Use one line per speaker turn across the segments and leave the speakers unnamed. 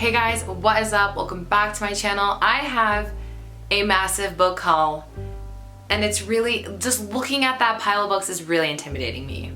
Hey guys, what is up? Welcome back to my channel. I have a massive book haul and it's really, just looking at that pile of books is really intimidating me.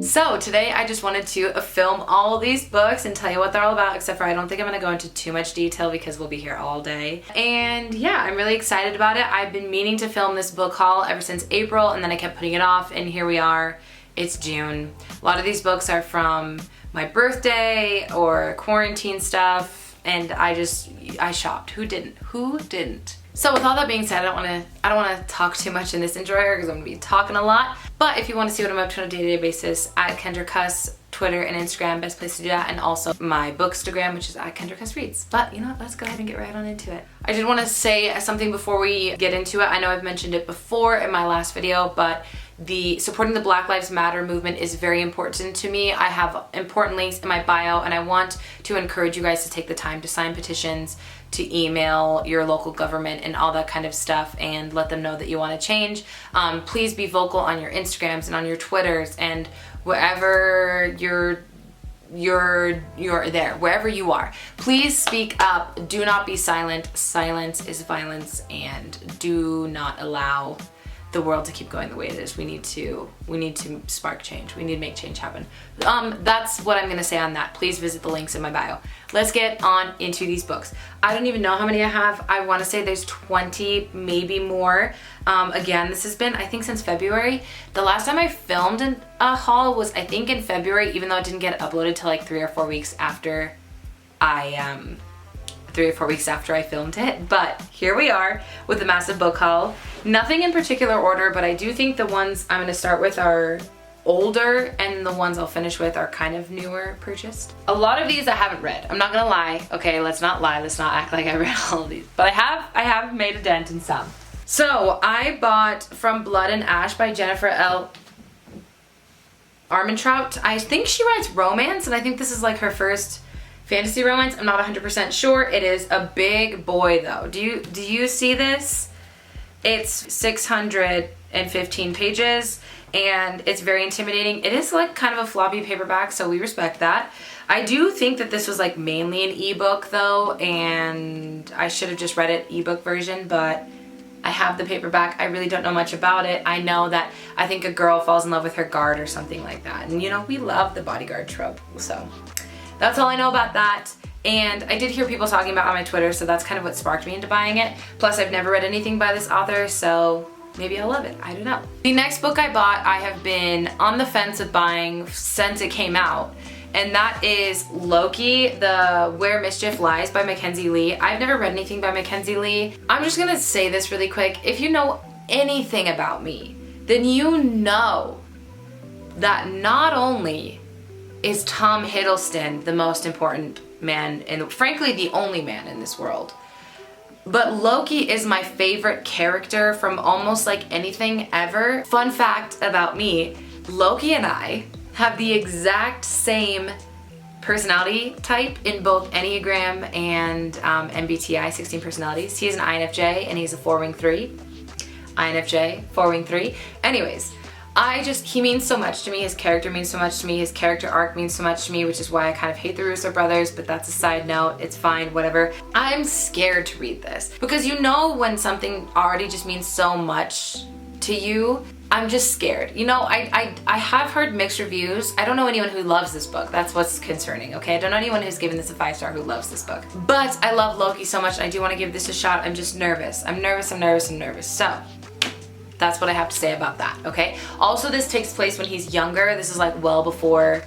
So today I just wanted to film all these books and tell you what they're all about, except for I don't think I'm going to go into too much detail because we'll be here all day. And yeah, I'm really excited about it. I've been meaning to film this book haul ever since April, and then I kept putting it off, and here we are. It's June. A lot of these books are from my birthday or quarantine stuff, and I shopped. Who didn't? Who didn't? So with all that being said, I don't want to talk too much in this intro because I'm going to be talking a lot. But if you want to see what I'm up to on a day-to-day basis, at Kendra Cus, Twitter and Instagram, best place to do that, and also my Bookstagram, which is at Kendra Cus Reads. But you know what, let's go ahead and get right on into it. I did want to say something before we get into it. I know I've mentioned it before in my last video, but supporting the Black Lives Matter movement is very important to me. I have important links in my bio, and I want to encourage you guys to take the time to sign petitions, to email your local government and all that kind of stuff, and let them know that you want to change. Please be vocal on your Instagrams and on your Twitters and wherever you're there, wherever you are. Please speak up. Do not be silent. Silence is violence, and do not allow the world to keep going the way it is. We need to spark change. We need to make change happen. That's what I'm gonna say on that. Please visit the links in my bio. Let's get on into these books. I don't even know how many I have. I want to say there's 20, maybe more. Again, this has been, I think, since February. The last time I filmed a haul was, I think, in February, even though it didn't get uploaded till like 3 or 4 weeks after I filmed it. But here we are with the massive book haul. Nothing in particular order, but I do think the ones I'm going to start with are older, and the ones I'll finish with are kind of newer purchased. A lot of these I haven't read. I'm not gonna lie. Okay, let's not lie. Let's not act like I read all of these. But I have made a dent in some. So I bought From Blood and Ash by Jennifer L. Armentrout. I think she writes romance, and I think this is like her first fantasy romance. I'm not 100% sure. It is a big boy though. Do you see this? It's 615 pages, and it's very intimidating. It is like kind of a floppy paperback, so we respect that. I do think that this was like mainly an ebook though, and I should have just read it ebook version, but I have the paperback. I really don't know much about it. I know that I think a girl falls in love with her guard or something like that, and you know, we love the bodyguard trope, so that's all I know about that. And I did hear people talking about it on my Twitter, so that's kind of what sparked me into buying it. Plus, I've never read anything by this author, so maybe I'll love it. I don't know. The next book I bought, I have been on the fence of buying since it came out, and that is Loki, the Where Mischief Lies by Mackenzie Lee. I've never read anything by Mackenzie Lee. I'm just gonna say this really quick. If you know anything about me, then you know that not only is Tom Hiddleston the most important man, and frankly the only man in this world, but Loki is my favorite character from almost like anything ever. Fun fact about me, Loki and I have the exact same personality type in both Enneagram and MBTI, 16 personalities. He's an INFJ and he's a 4-wing 3. INFJ, 4-wing 3. Anyways, he means so much to me. His character means so much to me. His character arc means so much to me, which is why I kind of hate the Russo brothers, but that's a side note. It's fine, whatever. I'm scared to read this because you know when something already just means so much to you, I'm just scared. You know, I have heard mixed reviews. I don't know anyone who loves this book. That's what's concerning, okay? I don't know anyone who's given this a 5-star who loves this book. But I love Loki so much, and I do want to give this a shot. I'm just nervous. I'm nervous. So that's what I have to say about that, okay? Also, this takes place when he's younger. This is like well before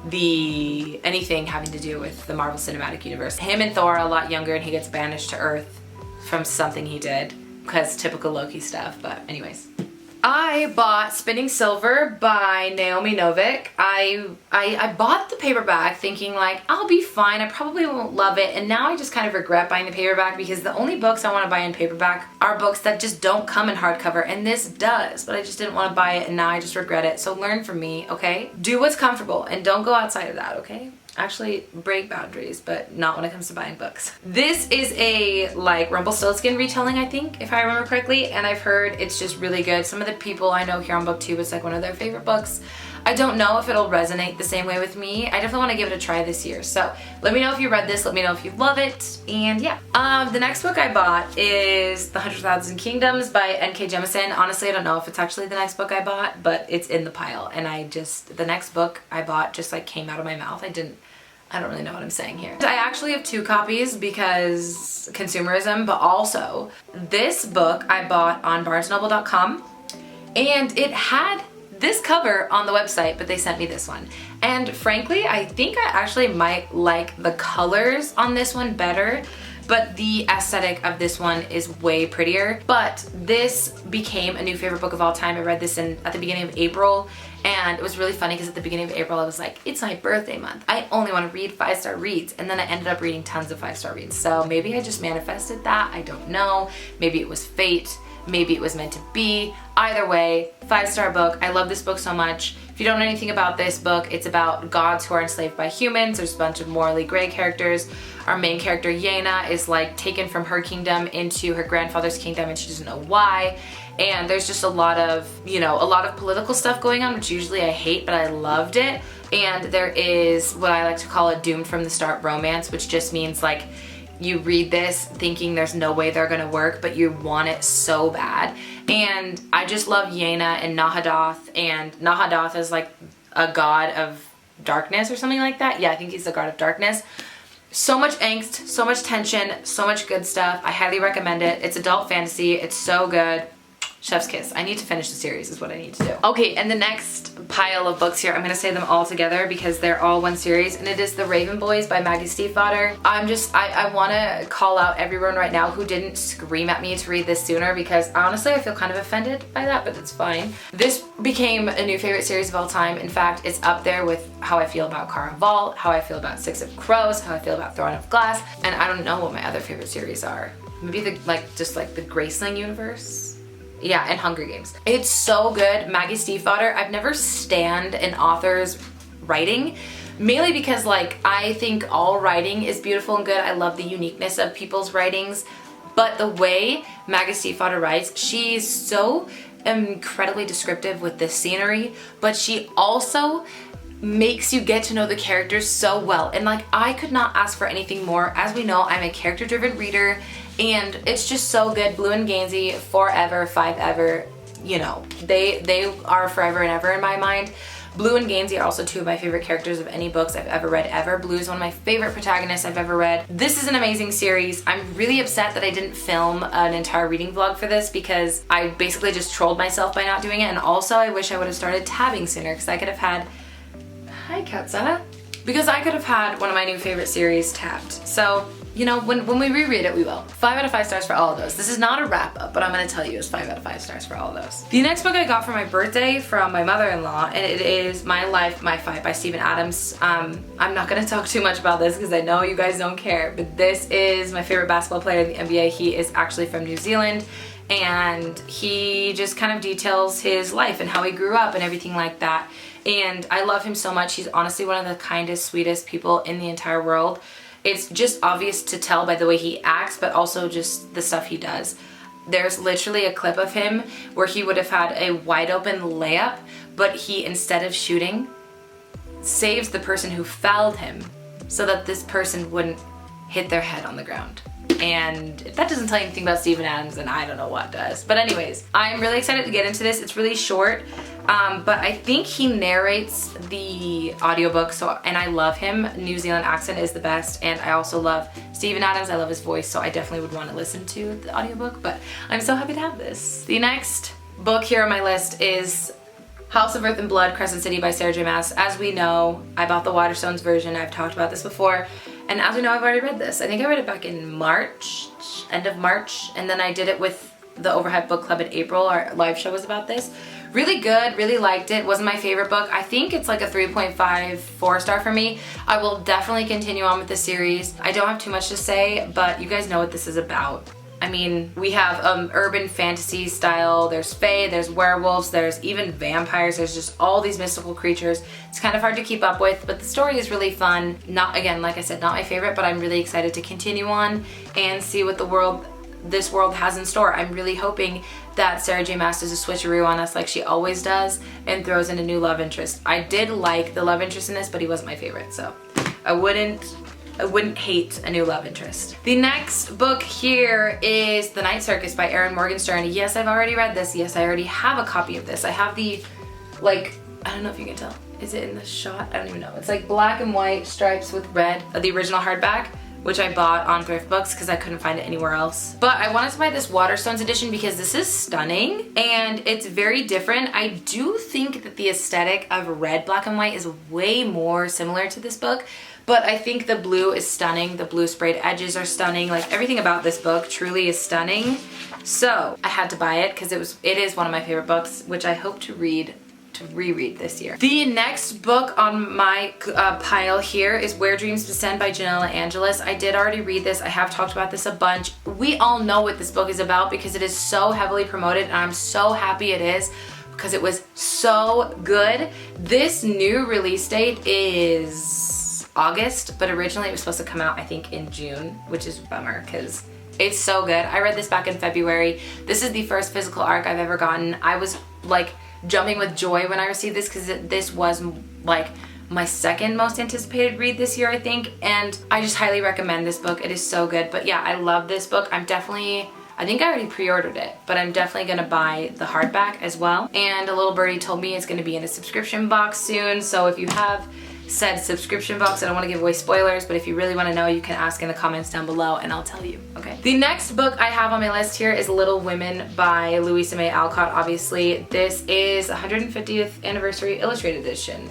anything having to do with the Marvel Cinematic Universe. Him and Thor are a lot younger, and he gets banished to Earth from something he did, because typical Loki stuff, but anyways. I bought Spinning Silver by Naomi Novik. I bought the paperback thinking like, I'll be fine, I probably won't love it, and now I just kind of regret buying the paperback because the only books I want to buy in paperback are books that just don't come in hardcover, and this does, but I just didn't want to buy it, and now I just regret it. So learn from me, okay? Do what's comfortable and don't go outside of that, okay? Actually break boundaries, but not when it comes to buying books. This is a like Rumpelstiltskin retelling, I think, if I remember correctly, and I've heard it's just really good. Some of the people I know here on BookTube, it's like one of their favorite books. I don't know if it'll resonate the same way with me. I definitely want to give it a try this year. So let me know if you read this, let me know if you love it, and yeah. The next book I bought is The 100,000 Kingdoms by N.K. Jemisin. Honestly, I don't know if it's actually the next book I bought, but it's in the pile, and the next book I bought just like came out of my mouth. I don't really know what I'm saying here. I actually have 2 copies because consumerism, but also this book I bought on barnesnoble.com, and it had this cover on the website, but they sent me this one. And frankly, I think I actually might like the colors on this one better, but the aesthetic of this one is way prettier. But this became a new favorite book of all time. I read this at the beginning of April, and it was really funny because at the beginning of April I was like, it's my birthday month, I only want to read 5-star reads, and then I ended up reading tons of 5-star reads. So maybe I just manifested that, I don't know. Maybe it was fate, maybe it was meant to be. Either way, 5-star book. I love this book so much. If you don't know anything about this book, it's about gods who are enslaved by humans. There's a bunch of morally gray characters. Our main character, Yena, is like taken from her kingdom into her grandfather's kingdom, and she doesn't know why. And there's just a lot of political stuff going on, which usually I hate, but I loved it. And there is what I like to call a doomed from the start romance, which just means like you read this thinking there's no way they're gonna work, but you want it so bad. And I just love Yena and Nahadoth, and Nahadoth is like a god of darkness or something like that. Yeah, I think he's the god of darkness. So much angst, so much tension, so much good stuff. I highly recommend it. It's adult fantasy, it's so good. Chef's kiss. I need to finish the series is what I need to do. Okay, and the next pile of books here, I'm gonna say them all together because they're all one series, and it is The Raven Boys by Maggie Stiefvater. I wanna call out everyone right now who didn't scream at me to read this sooner, because honestly I feel kind of offended by that, but it's fine. This became a new favorite series of all time. In fact, it's up there with how I feel about Caraval, how I feel about Six of Crows, how I feel about Throne of Glass, and I don't know what my other favorite series are. Maybe the Graceling universe? Yeah, and Hunger Games. It's so good. Maggie Stiefvater, I've never stanned an author's writing, mainly because like I think all writing is beautiful and good. I love the uniqueness of people's writings, but the way Maggie Stiefvater writes, she's so incredibly descriptive with the scenery, but she also makes you get to know the characters so well. And like, I could not ask for anything more. As we know, I'm a character-driven reader, and it's just so good. Blue and Gansey, forever, five ever, you know, they are forever and ever in my mind. Blue and Gansey are also 2 of my favorite characters of any books I've ever read ever. Blue is one of my favorite protagonists I've ever read. This is an amazing series. I'm really upset that I didn't film an entire reading vlog for this because I basically just trolled myself by not doing it, and also I wish I would have started tabbing sooner because I could have had, hi Katza, because I could have had one of my new favorite series tabbed. So, you know, when we reread it, we will. 5 out of 5 stars for all of those. This is not a wrap up, but I'm gonna tell you it's 5 out of 5 stars for all of those. The next book I got for my birthday from my mother-in-law, and it is My Life, My Fight by Stephen Adams. I'm not gonna talk too much about this because I know you guys don't care, but this is my favorite basketball player in the NBA. He is actually from New Zealand, and he just kind of details his life and how he grew up and everything like that. And I love him so much. He's honestly one of the kindest, sweetest people in the entire world. It's just obvious to tell by the way he acts, but also just the stuff he does. There's literally a clip of him where he would have had a wide open layup, but he, instead of shooting, saves the person who fouled him so that this person wouldn't hit their head on the ground. And if that doesn't tell you anything about Stephen Adams, then I don't know what does. But anyways, I'm really excited to get into this. It's really short, but I think he narrates the audiobook, and I love him. New Zealand accent is the best, and I also love Stephen Adams. I love his voice, so I definitely would want to listen to the audiobook, but I'm so happy to have this. The next book here on my list is House of Earth and Blood, Crescent City by Sarah J. Maas. As we know, I bought the Waterstones version. I've talked about this before. And as we know, I've already read this. I think I read it back in March, end of March, and then I did it with the Overhead Book Club in April. Our live show was about this. Really good, really liked it. Wasn't my favorite book. I think it's like a 3.5, 4-star for me. I will definitely continue on with the series. I don't have too much to say, but you guys know what this is about. I mean, we have urban fantasy style, there's fae, there's werewolves, there's even vampires, there's just all these mystical creatures. It's kind of hard to keep up with, but the story is really fun. Not, again, like I said, not my favorite, but I'm really excited to continue on and see what the world this world has in store. I'm really hoping that Sarah J Maas does a switcheroo on us like she always does and throws in a new love interest. I did like the love interest in this, but he wasn't my favorite, so I wouldn't hate a new love interest. The next book here is The Night Circus by Erin Morgenstern. Yes, I've already read this. Yes, I already have a copy of this. I have the, like, I don't know if you can tell. Is it in the shot? I don't even know. It's like black and white stripes with red, the original hardback, which I bought on Thrift Books because I couldn't find it anywhere else. But I wanted to buy this Waterstones edition because this is stunning and it's very different. I do think that the aesthetic of red, black, and white is way more similar to this book, but I think the blue is stunning. The blue sprayed edges are stunning. Like, everything about this book truly is stunning. So I had to buy it because it is one of my favorite books, which I hope to reread this year. The next book on my pile here is Where Dreams Descend by Janella Angelis. I did already read this. I have talked about this a bunch. We all know what this book is about because it is so heavily promoted, and I'm so happy it is because it was so good. This new release date is August, but originally it was supposed to come out, I think, in June, which is a bummer because it's so good. I read this back in February. This is the first physical ARC I've ever gotten. I was like jumping with joy when I received this because this was like my second most anticipated read this year, I think, and I just highly recommend this book. It is so good. But yeah, I love this book. I think I already pre-ordered it, but I'm definitely gonna buy the hardback as well. And a little birdie told me it's gonna be in a subscription box soon, so if you have said subscription box, I don't want to give away spoilers, but if you really want to know, you can ask in the comments down below and I'll tell you, okay? The next book I have on my list here is Little Women by Louisa May Alcott, obviously. This is 150th anniversary illustrated edition.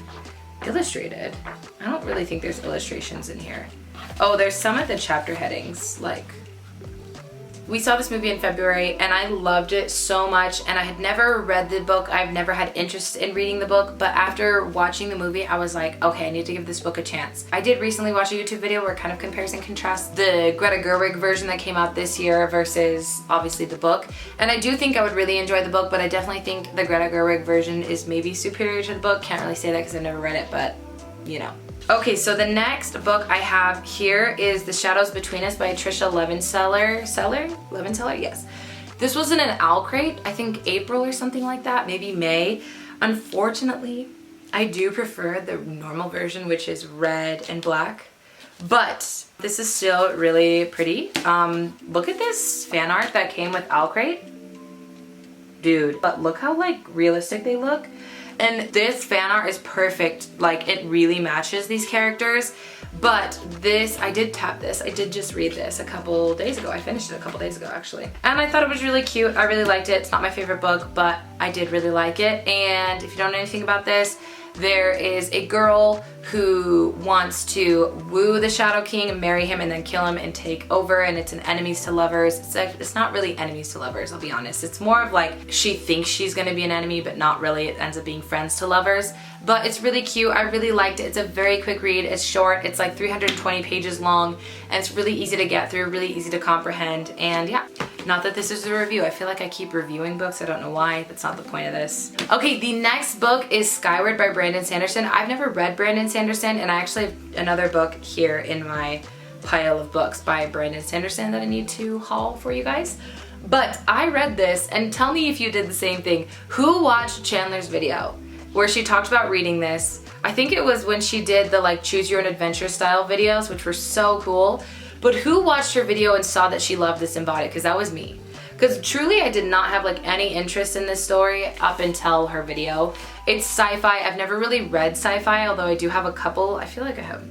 Illustrated? I don't really think there's illustrations in here. Oh, there's some at the chapter headings, like, we saw this movie in February and I loved it so much, and I had never read the book. I've never had interest in reading the book, but after watching the movie I was like, okay, I need to give this book a chance. I did recently watch a YouTube video where it kind of compares and contrasts the Greta Gerwig version that came out this year versus obviously the book, and I do think I would really enjoy the book, but I definitely think the Greta Gerwig version is maybe superior to the book. Can't really say that because I've never read it, but you know. Okay, so the next book I have here is The Shadows Between Us by Trisha Levenseller. Levenseller? Yes. This was in an owl crate, I think April or something like that, maybe May. Unfortunately, I do prefer the normal version, which is red and black, but this is still really pretty. Look at this fan art that came with owl crate. Dude, but look how like realistic they look. And this fan art is perfect, like it really matches these characters. But this, I did tap this, I did just read this a couple days ago. I finished it a couple days ago actually. And I thought it was really cute, I really liked it. It's not my favorite book, but I did really like it. And if you don't know anything about this, there is a girl who wants to woo the Shadow King and marry him and then kill him and take over, and it's an enemies to lovers. It's not really enemies to lovers, I'll be honest. It's more of like she thinks she's gonna be an enemy, but not really. It ends up being friends to lovers. But it's really cute. I really liked it. It's a very quick read. It's short. It's like 320 pages long, and it's really easy to get through, really easy to comprehend. And yeah, not that this is a review. I feel like I keep reviewing books. I don't know why. That's not the point of this. Okay, the next book is Skyward by Brandon Sanderson. I've never read Brandon Sanderson, and I actually have another book here in my pile of books by Brandon Sanderson that I need to haul for you guys. But I read this, and tell me if you did the same thing. Who watched Chandler's video where she talked about reading this? I think it was when she did the like choose your own adventure style videos, which were so cool. But who watched her video and saw that she loved this and bought it? Because that was me. Because truly I did not have like any interest in this story up until her video. It's sci-fi. I've never really read sci-fi, although I do have a couple. I feel like I have,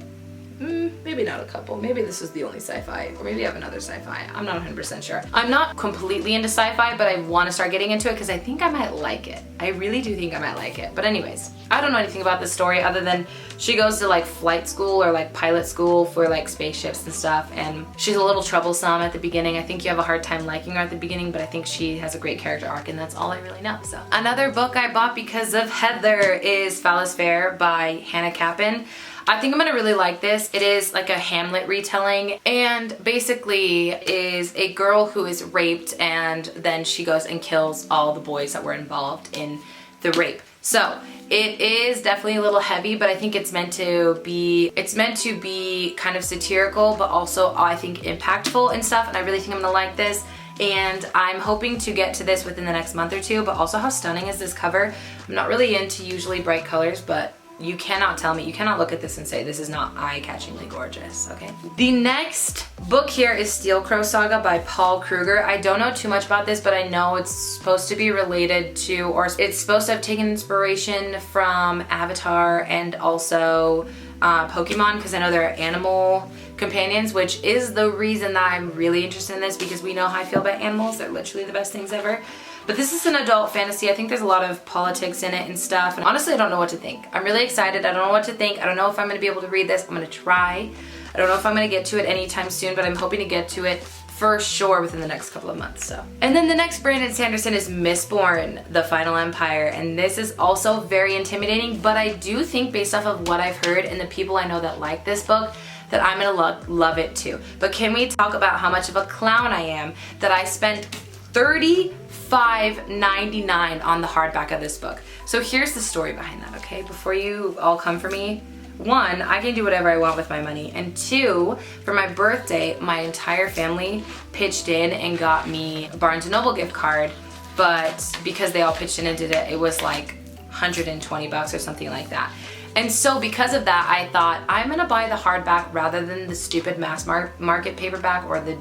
maybe not a couple. Maybe this was the only sci-fi, or maybe I have another sci-fi. I'm not 100% sure. I'm not completely into sci-fi, but I want to start getting into it because I think I might like it. I really do think I might like it. But anyways, I don't know anything about this story other than she goes to like flight school or like pilot school for like spaceships and stuff, and she's a little troublesome at the beginning. I think you have a hard time liking her at the beginning, but I think she has a great character arc, and that's all I really know. So another book I bought because of Heather is Phallus Fair by Hannah Capin. I think I'm gonna really like this. It is like a Hamlet retelling, and basically is a girl who is raped, and then she goes and kills all the boys that were involved in the rape. So it is definitely a little heavy, but I think it's meant to be kind of satirical, but also I think impactful and stuff, and I really think I'm gonna like this. and I'm hoping to get to this within the next month or two. But also, how stunning is this cover? I'm not really into usually bright colors, but you cannot tell me, you cannot look at this and say this is not eye-catchingly gorgeous, okay? The next book here is Steel Crow Saga by Paul Kruger. I don't know too much about this, but I know it's supposed to be related to, or it's supposed to have taken inspiration from Avatar and also Pokemon, because I know there are animal companions, which is the reason that I'm really interested in this, because we know how I feel about animals. They're literally the best things ever. But this is an adult fantasy. I think there's a lot of politics in it and stuff. And honestly, I don't know what to think. I'm really excited. I don't know what to think. I don't know if I'm going to be able to read this. I'm going to try. I don't know if I'm going to get to it anytime soon, but I'm hoping to get to it for sure within the next couple of months. So, and then the next Brandon Sanderson is Mistborn, The Final Empire. And this is also very intimidating, but I do think based off of what I've heard and the people I know that like this book, that I'm gonna love it too. But can we talk about how much of a clown I am that I spent $35.99 on the hardback of this book. So here's the story behind that, okay? Before you all come for me, one, I can do whatever I want with my money, and two, for my birthday, my entire family pitched in and got me a Barnes & Noble gift card, but because they all pitched in and did it, it was like 120 bucks or something like that. And so because of that, I thought, I'm gonna buy the hardback rather than the stupid mass market paperback, or the,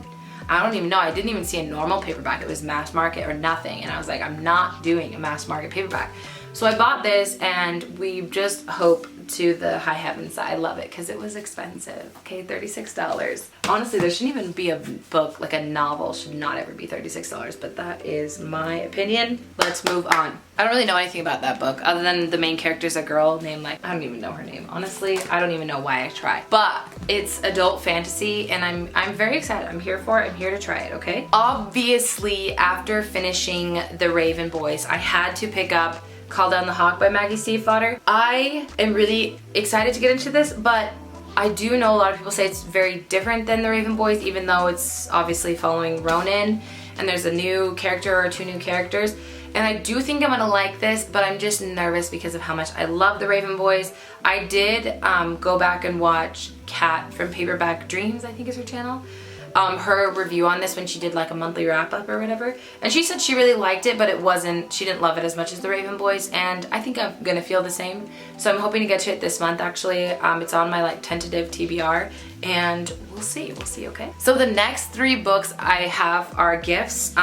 I don't even know, I didn't even see a normal paperback. It was mass market or nothing. And I was like, I'm not doing a mass market paperback. So I bought this, and we just hope to the high heavens that I love it, because it was expensive. Okay, $36. Honestly, there shouldn't even be a book, like a novel should not ever be $36, but that is my opinion. Let's move on. I don't really know anything about that book other than the main character's a girl named, like, I don't even know her name. Honestly, I don't even know why I try. But it's adult fantasy, and I'm very excited. I'm here for it. I'm here to try it, okay? Obviously, after finishing The Raven Boys, I had to pick up Call Down the Hawk by Maggie Stiefvater. I am really excited to get into this, but I do know a lot of people say it's very different than The Raven Boys, even though it's obviously following Ronan, and there's a new character or two new characters. And I do think I'm gonna like this, but I'm just nervous because of how much I love The Raven Boys. I did go back and watch Kat from Paperback Dreams, I think is her channel. Her review on this when she did like a monthly wrap up or whatever, and she said she really liked it, but she didn't love it as much as The Raven Boys, and I think I'm gonna feel the same. So I'm hoping to get to it this month actually. It's on my like tentative TBR, and we'll see, okay? So the next three books I have are gifts.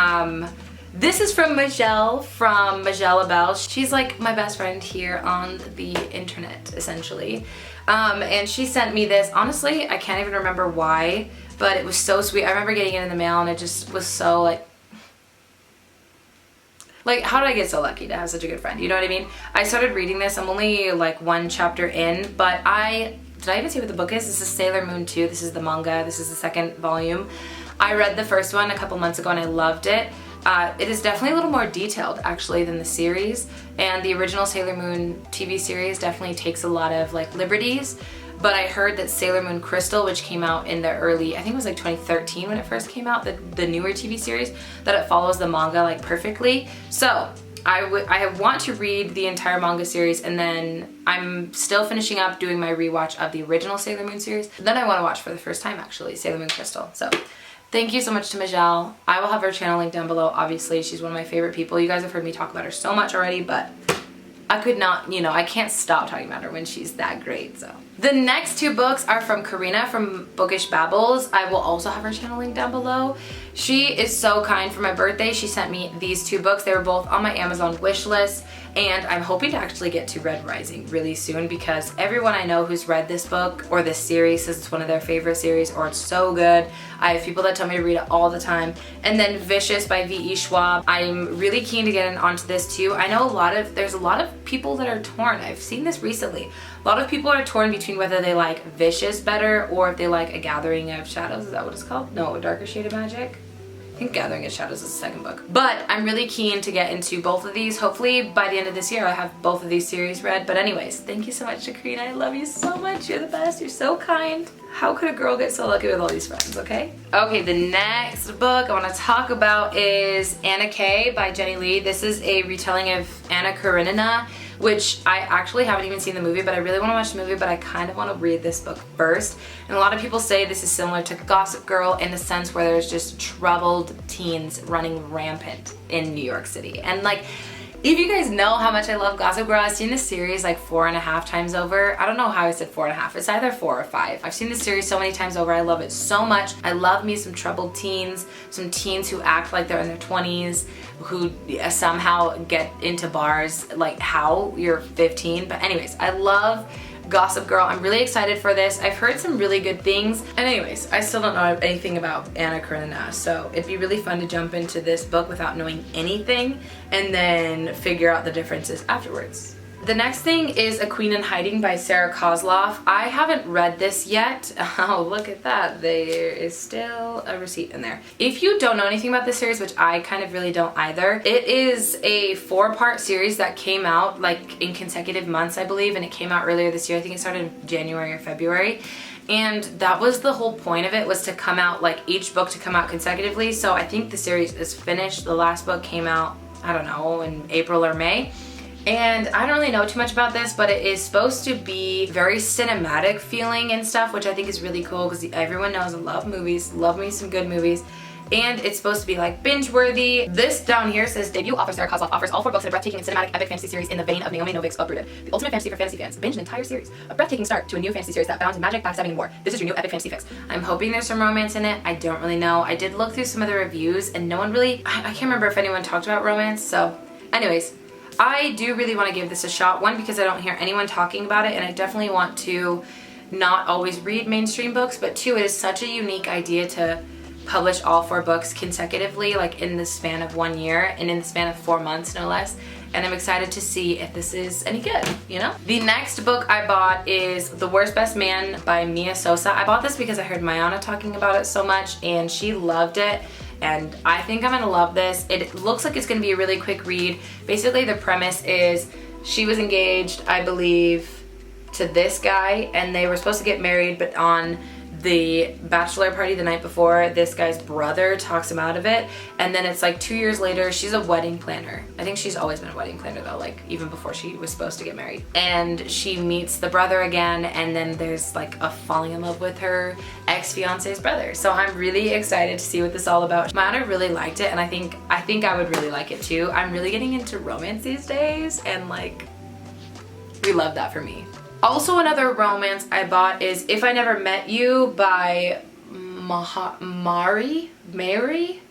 This is from Majelle, from Majelle Labelle. She's like my best friend here on the internet, essentially. And she sent me this. Honestly, I can't even remember why, but it was so sweet. I remember getting it in the mail, and it just was so like how did I get so lucky to have such a good friend? You know what I mean? I started reading this. I'm only like one chapter in, but did I even say what the book is? This is Sailor Moon 2. This is the manga. This is the second volume. I read the first one a couple months ago, and I loved it. It is definitely a little more detailed actually than the series, and the original Sailor Moon TV series definitely takes a lot of like liberties. But I heard that Sailor Moon Crystal, which came out in the early, I think it was like 2013 when it first came out, the newer TV series, that it follows the manga like perfectly. So I want to read the entire manga series, and then I'm still finishing up doing my rewatch of the original Sailor Moon series. Then I want to watch for the first time actually Sailor Moon Crystal. So thank you so much to Majelle. I will have her channel linked down below. Obviously, she's one of my favorite people. You guys have heard me talk about her so much already, but I could not, you know, I can't stop talking about her when she's that great, so. The next two books are from Karina from Bookish Babbles. I will also have her channel linked down below. She is so kind. For my birthday, she sent me these two books. They were both on my Amazon wish list, and I'm hoping to actually get to Red Rising really soon, because everyone I know who's read this book or this series says it's one of their favorite series, or it's so good. I have people that tell me to read it all the time. And then Vicious by V.E. Schwab. I'm really keen to get onto this too. I know there's a lot of people that are torn. I've seen this recently. A lot of people are torn between whether they like Vicious better or if they like A Gathering of Shadows. Is that what it's called? No, A Darker Shade of Magic. I think Gathering of Shadows is the second book. But I'm really keen to get into both of these. Hopefully by the end of this year I'll have both of these series read. But anyways, thank you so much, Shakrina. I love you so much. You're the best. You're so kind. How could a girl get so lucky with all these friends, okay? Okay, the next book I want to talk about is Anna K by Jenny Lee. This is a retelling of Anna Karenina, which I actually haven't even seen the movie, but I really want to watch the movie, but I kind of want to read this book first. And a lot of people say this is similar to Gossip Girl in the sense where there's just troubled teens running rampant in New York City. And like, if you guys know how much I love Gossip Girl, I've seen this series like 4.5 times over. I don't know how I said 4.5. It's either 4 or 5. I've seen this series so many times over. I love it so much. I love me some troubled teens, some teens who act like they're in their 20s, who somehow get into bars. Like, how? You're 15. But anyways, I love Gossip Girl. I'm really excited for this. I've heard some really good things. And anyways, I still don't know anything about Anna Karenina, so it'd be really fun to jump into this book without knowing anything and then figure out the differences afterwards. The next thing is A Queen in Hiding by Sarah Kozloff. I haven't read this yet. Oh, look at that. There is still a receipt in there. If you don't know anything about this series, which I kind of really don't either, it is a 4-part series that came out like in consecutive months, I believe, and it came out earlier this year. I think it started in January or February. And that was the whole point of it, was to come out, like each book to come out consecutively. So I think the series is finished. The last book came out, I don't know, in April or May. And I don't really know too much about this, but it is supposed to be very cinematic feeling and stuff, which I think is really cool because everyone knows I love movies, love me some good movies. And it's supposed to be like binge-worthy. This down here says debut author Sarah Kozloff offers all 4 books in a breathtaking and cinematic epic fantasy series in the vein of Naomi Novik's Uprooted. The ultimate fantasy for fantasy fans. Binge an entire series. A breathtaking start to a new fantasy series that bounds in magic, backstabbing, and war. This is your new epic fantasy fix. I'm hoping there's some romance in it. I don't really know. I did look through some of the reviews and no one really, I can't remember if anyone talked about romance. So anyways, I do really want to give this a shot. One, because I don't hear anyone talking about it, and I definitely want to not always read mainstream books, but 2, it is such a unique idea to publish all 4 books consecutively, like in the span of 1 year and in the span of 4 months, no less. And I'm excited to see if this is any good, you know? The next book I bought is The Worst Best Man by Mia Sosa. I bought this because I heard Mayana talking about it so much and she loved it. And I think I'm gonna love this. It looks like it's gonna be a really quick read. Basically, the premise is she was engaged, I believe, to this guy, and they were supposed to get married, but on the bachelor party the night before, this guy's brother talks him out of it, and then it's like 2 years later, she's a wedding planner. I think she's always been a wedding planner though, like even before she was supposed to get married. And she meets the brother again, and then there's like a falling in love with her ex-fiance's brother. So I'm really excited to see what this is all about. Mayana really liked it, and I think I would really like it too. I'm really getting into romance these days, and like, we love that for me. Also, another romance I bought is If I Never Met You by Mary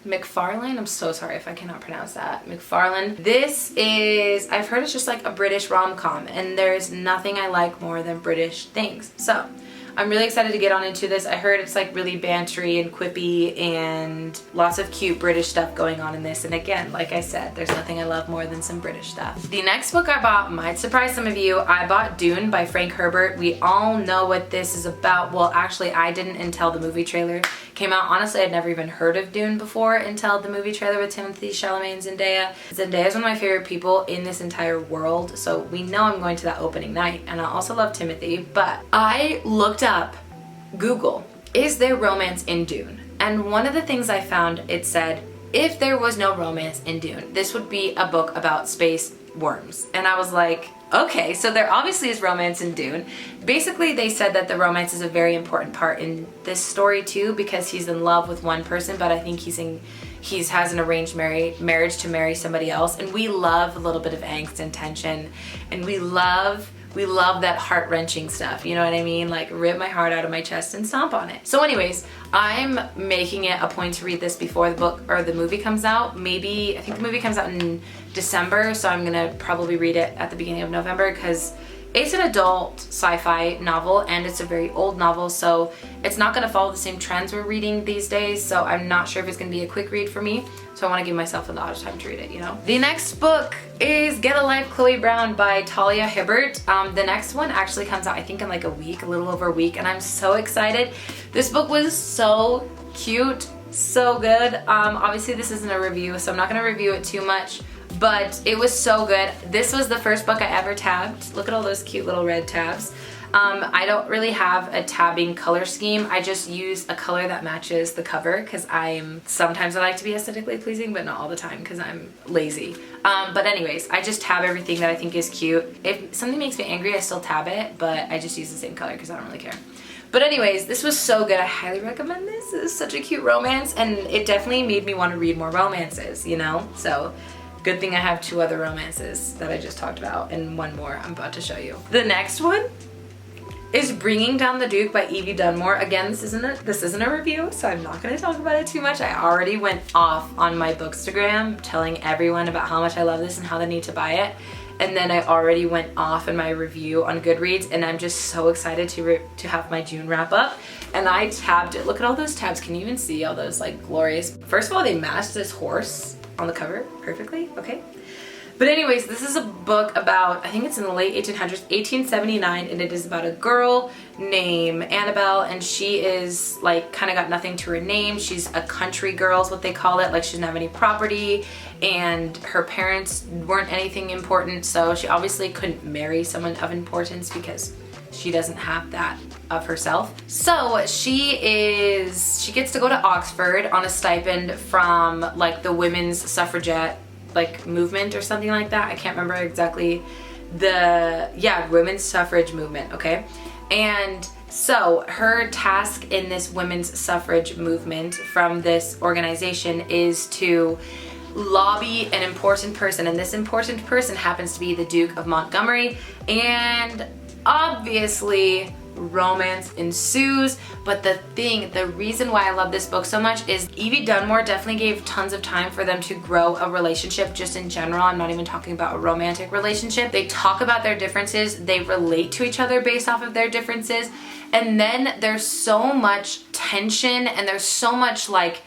McFarlane. I'm so sorry if I cannot pronounce that. McFarlane. This is, I've heard it's just like a British rom-com, and there's nothing I like more than British things. So I'm really excited to get on into this. I heard it's like really bantery and quippy and lots of cute British stuff going on in this. And again, like I said, there's nothing I love more than some British stuff. The next book I bought might surprise some of you. I bought Dune by Frank Herbert. We all know what this is about. Well, actually, I didn't until the movie trailer came out. Honestly, I'd never even heard of Dune before until the movie trailer with Timothée Chalamet and Zendaya. Zendaya is one of my favorite people in this entire world, so we know I'm going to that opening night. And I also love Timothy, but I looked up Google, is there romance in Dune? And one of the things I found, it said, if there was no romance in Dune, this would be a book about space worms. And I was like, okay, so there obviously is romance in Dune. Basically, they said that the romance is a very important part in this story too, because he's in love with one person, but I think he has an arranged marriage to marry somebody else. And we love a little bit of angst and tension, and we love that heart-wrenching stuff, you know what I mean? Like, rip my heart out of my chest and stomp on it. So anyways, I'm making it a point to read this before the book or the movie comes out. Maybe, I think the movie comes out in December, so I'm gonna probably read it at the beginning of November, because it's an adult sci-fi novel and it's a very old novel, so it's not gonna follow the same trends we're reading these days, so I'm not sure if it's gonna be a quick read for me. So I want to give myself a lot of time to read it, you know? The next book is Get a Life, Chloe Brown by Talia Hibbert. The next one actually comes out, I think, in like a week, a little over a week, and I'm so excited. This book was so cute, so good. Obviously this isn't a review, so I'm not gonna review it too much, but it was so good. This was the first book I ever tabbed. Look at all those cute little red tabs. I don't really have a tabbing color scheme. I just use a color that matches the cover because sometimes I like to be aesthetically pleasing, but not all the time because I'm lazy. But anyways, I just tab everything that I think is cute. If something makes me angry, I still tab it, but I just use the same color because I don't really care. But anyways, this was so good. I highly recommend this. This is such a cute romance, and it definitely made me want to read more romances, you know? So good thing I have 2 other romances that I just talked about and 1 more I'm about to show you. The next one is Bringing Down the Duke by Evie Dunmore. Again, this isn't a review, so I'm not going to talk about it too much. I already went off on my Bookstagram telling everyone about how much I love this and how they need to buy it. And then I already went off in my review on Goodreads, and I'm just so excited to have my June wrap up. And I tabbed it. Look at all those tabs. Can you even see all those like glorious? First of all, they matched this horse on the cover perfectly, okay? But anyways, this is a book about, I think it's in the late 1800s, 1879, and it is about a girl named Annabelle, and she is like kind of got nothing to her name. She's a country girl is what they call it, like she doesn't have any property, and her parents weren't anything important, so she obviously couldn't marry someone of importance because she doesn't have that of herself. So she gets to go to Oxford on a stipend from like the women's suffragette like movement or something like that. I can't remember exactly women's suffrage movement, okay? And so her task in this women's suffrage movement from this organization is to lobby an important person, and this important person happens to be the Duke of Montgomery, and obviously romance ensues. But the reason why I love this book so much is Evie Dunmore definitely gave tons of time for them to grow a relationship just in general. I'm not even talking about a romantic relationship. They talk about their differences, they relate to each other based off of their differences, and then there's so much tension and there's so much like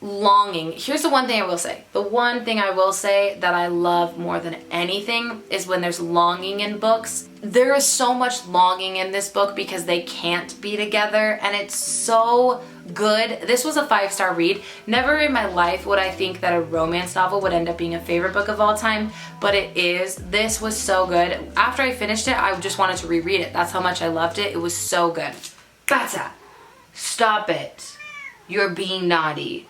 longing. Here's the one thing I will say. The one thing I will say that I love more than anything is when there's longing in books. There is so much longing in this book because they can't be together, and it's so good. This was a 5-star read. Never in my life would I think that a romance novel would end up being a favorite book of all time, but it is. This was so good. After I finished it, I just wanted to reread it. That's how much I loved it. It was so good. Bata, stop it. You're being naughty.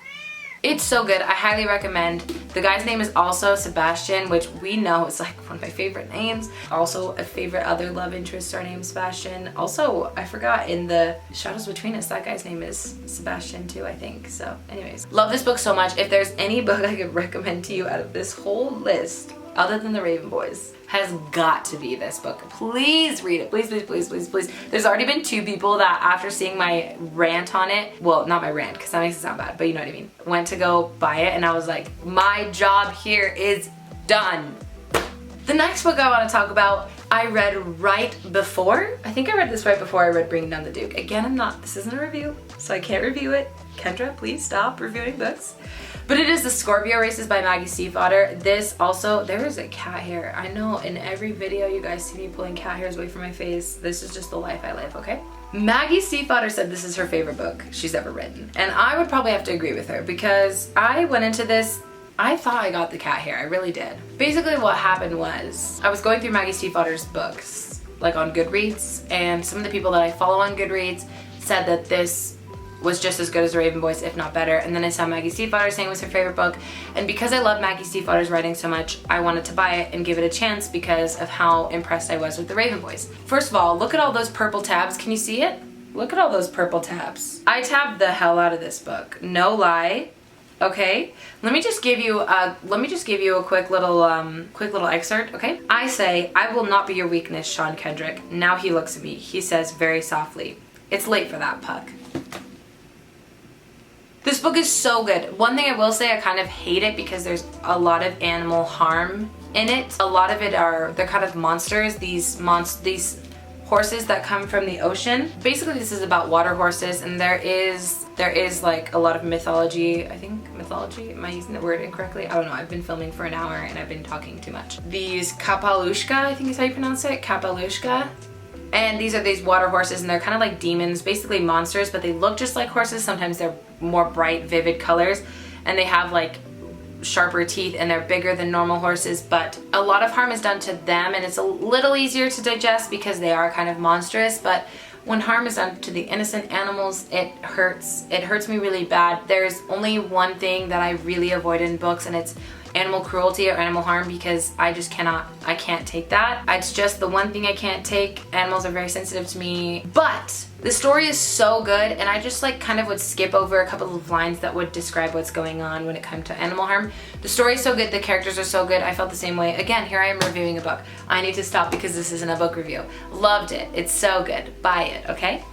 It's so good. I highly recommend. The guy's name is also Sebastian, which we know is like one of my favorite names. Also a favorite other love interest are named Sebastian. Also, I forgot in the Shadows Between Us, that guy's name is Sebastian too, I think. So anyways, love this book so much. If there's any book I could recommend to you out of this whole list, other than the Raven Boys, has got to be this book. Please read it. Please, please, please, please, please. There's already been 2 people that after seeing my rant on it, well, not my rant because that makes it sound bad, but you know what I mean, went to go buy it, and I was like, my job here is done. The next book I want to talk about, I read right before. I think I read this right before I read Bringing Down the Duke. Again, this isn't a review, so I can't review it. Kendra, please stop reviewing books. But it is The Scorpio Races by Maggie Stiefvater. This also, there is a cat hair. I know in every video you guys see me pulling cat hairs away from my face. This is just the life I live, okay? Maggie Stiefvater said this is her favorite book she's ever written. And I would probably have to agree with her because I went into this, I thought I got the cat hair, I really did. Basically what happened was, I was going through Maggie Stiefvater's books, like on Goodreads, and some of the people that I follow on Goodreads said that this was just as good as The Raven Boys, if not better. And then I saw Maggie Stiefvater saying it was her favorite book. And because I love Maggie Stiefvater's writing so much, I wanted to buy it and give it a chance because of how impressed I was with The Raven Boys. First of all, look at all those purple tabs. Can you see it? Look at all those purple tabs. I tabbed the hell out of this book. No lie. Okay? Let me just give you a quick little excerpt, okay? I say, I will not be your weakness, Sean Kendrick. Now he looks at me. He says very softly, it's late for that, Puck. This book is so good. One thing I will say, I kind of hate it because there's a lot of animal harm in it. A lot of it they're kind of monsters, these horses that come from the ocean. Basically this is about water horses, and there is like a lot of mythology. I think mythology, am I using the word incorrectly? I don't know, I've been filming for an hour and I've been talking too much. These kapalushka, I think is how you pronounce it, kapalushka. And these are these water horses, and they're kind of like demons, basically monsters, but they look just like horses. Sometimes they're more bright, vivid colors, and they have like sharper teeth and they're bigger than normal horses, but a lot of harm is done to them and it's a little easier to digest because they are kind of monstrous. But when harm is done to the innocent animals, it hurts. It hurts me really bad. There's only one thing that I really avoid in books, and it's animal cruelty or animal harm, because I just I can't take that. It's just the one thing I can't take. Animals are very sensitive to me, but the story is so good, and I just like kind of would skip over a couple of lines that would describe what's going on when it comes to animal harm. The story is so good, the characters are so good. I felt the same way. Again, here I am reviewing a book. I need to stop because this isn't a book review. Loved it. It's so good. Buy it, okay?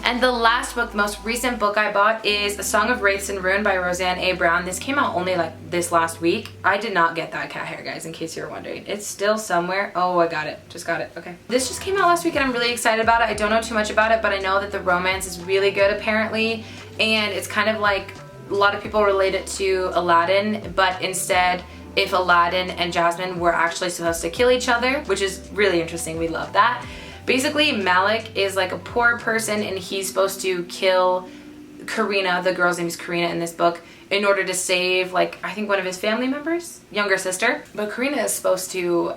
And the last book, the most recent book I bought, is A Song of Wraiths and Ruin by Roseanne A. Brown. This came out only like this last week. I did not get that cat hair, guys, in case you're wondering. It's still somewhere. Oh, I got it. Just got it. Okay. This just came out last week and I'm really excited about it. I don't know too much about it, but I know that the romance is really good apparently. And it's kind of like, a lot of people relate it to Aladdin, but instead, if Aladdin and Jasmine were actually supposed to kill each other, which is really interesting. We love that. Basically, Malik is like a poor person and he's supposed to kill Karina, the girl's name is Karina in this book, in order to save, like, I think one of his family members, younger sister. But Karina is supposed to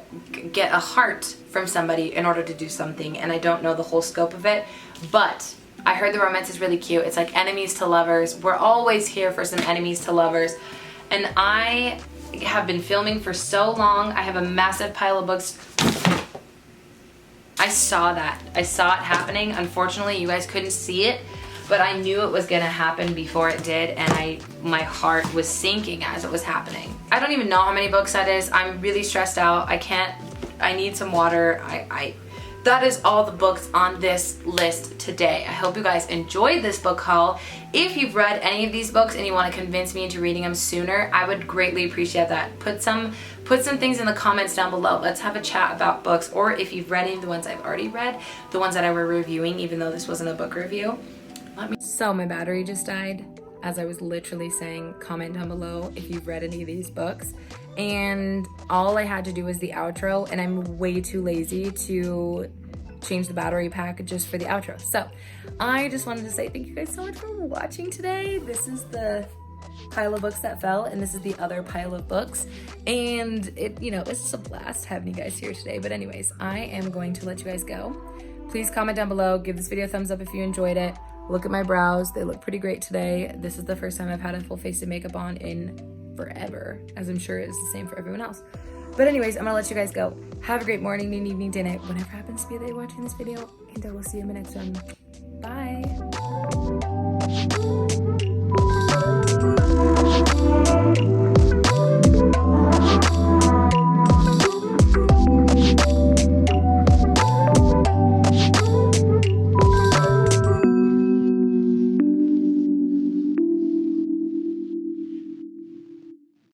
get a heart from somebody in order to do something, and I don't know the whole scope of it, but I heard the romance is really cute. It's like enemies to lovers. We're always here for some enemies to lovers. And I have been filming for so long. I have a massive pile of books. I saw that. I saw it happening. Unfortunately, you guys couldn't see it, but I knew it was gonna happen before it did, and my heart was sinking as it was happening. I don't even know how many books that is. I'm really stressed out. I need some water. That is all the books on this list today. I hope you guys enjoyed this book haul. If you've read any of these books and you want to convince me into reading them sooner, I would greatly appreciate that. Put some things in the comments down below. Let's have a chat about books, or if you've read any of the ones I've already read, the ones that I were reviewing, even though this wasn't a book review. So my battery just died as I was literally saying, comment down below if you've read any of these books. And all I had to do was the outro, and I'm way too lazy to change the battery pack just for the outro. So I just wanted to say thank you guys so much for watching today. This is the pile of books that fell, and this is the other pile of books, and it's just a blast having you guys here today. But anyways, I am going to let you guys go. Please comment down below, give this video a thumbs up if you enjoyed it. Look at my brows, they look pretty great today. This is the first time I've had a full face of makeup on in forever, as I'm sure it's the same for everyone else. But anyways, I'm gonna let you guys go. Have a great morning, noon, evening, day, night, whatever happens to be the day watching this video, and I will see you in the next one. Bye.